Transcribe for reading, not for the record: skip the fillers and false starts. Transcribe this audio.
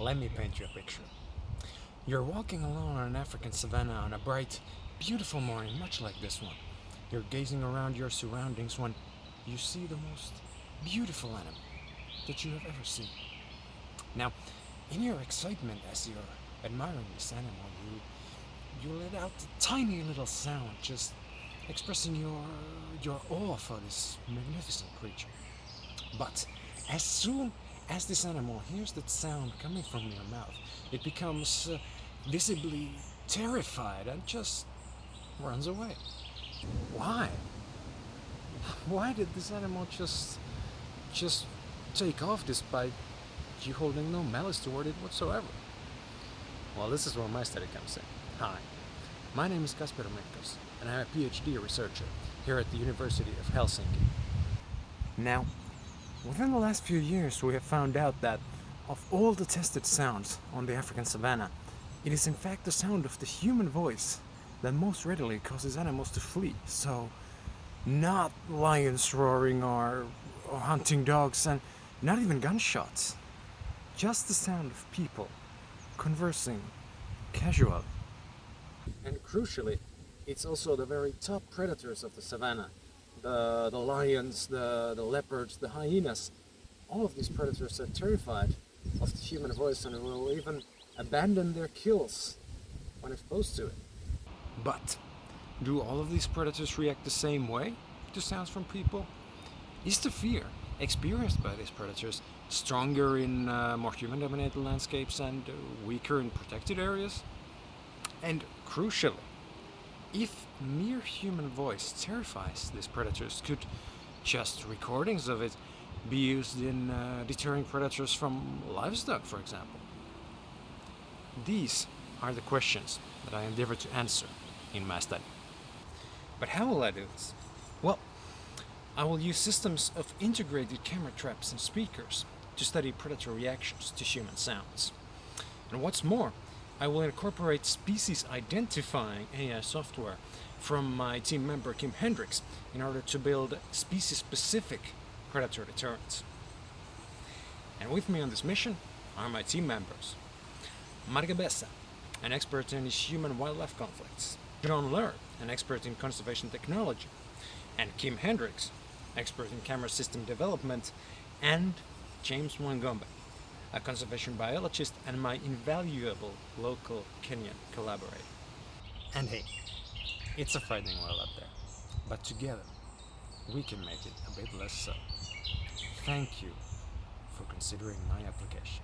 Let me paint you a picture. You're walking alone on an African savanna on a bright, beautiful morning, much like this one. You're gazing around your surroundings when you see the most beautiful animal that you have ever seen. Now, in your excitement as you're admiring this animal, you let out a tiny little sound, just expressing your awe for this magnificent creature. But as soon as this animal hears that sound coming from your mouth, it becomes visibly terrified and just runs away. Why? Why did this animal just take off despite you holding no malice toward it whatsoever? Well, this is where my study comes in. Hi, my name is Kasper Menkos, and I'm a PhD researcher here at the University of Helsinki. Now, within the last few years, we have found out that of all the tested sounds on the African savanna, it is in fact the sound of the human voice that most readily causes animals to flee. So, not lions roaring or hunting dogs, and not even gunshots. Just the sound of people conversing casually. And crucially, it's also the very top predators of the savanna. The lions, the leopards, the hyenas. All of these predators are terrified of the human voice and will even abandon their kills when exposed to it. But do all of these predators react the same way to sounds from people? Is the fear experienced by these predators stronger in more human-dominated landscapes and weaker in protected areas? And crucially, if mere human voice terrifies these predators, could just recordings of it be used in deterring predators from livestock, for example? These are the questions that I endeavor to answer in my study. But how will I do this? Well, I will use systems of integrated camera traps and speakers to study predator reactions to human sounds. And what's more, I will incorporate species identifying AI software from my team member Kim Hendricks in order to build species-specific predator deterrents. And with me on this mission are my team members. Marga Bessa, an expert in human-wildlife conflicts. John Lur, an expert in conservation technology. And Kim Hendricks, expert in camera system development. And James Mwangombe, a conservation biologist and my invaluable local Kenyan collaborator. And hey, it's a frightening world out there, but together we can make it a bit less so. Thank you for considering my application.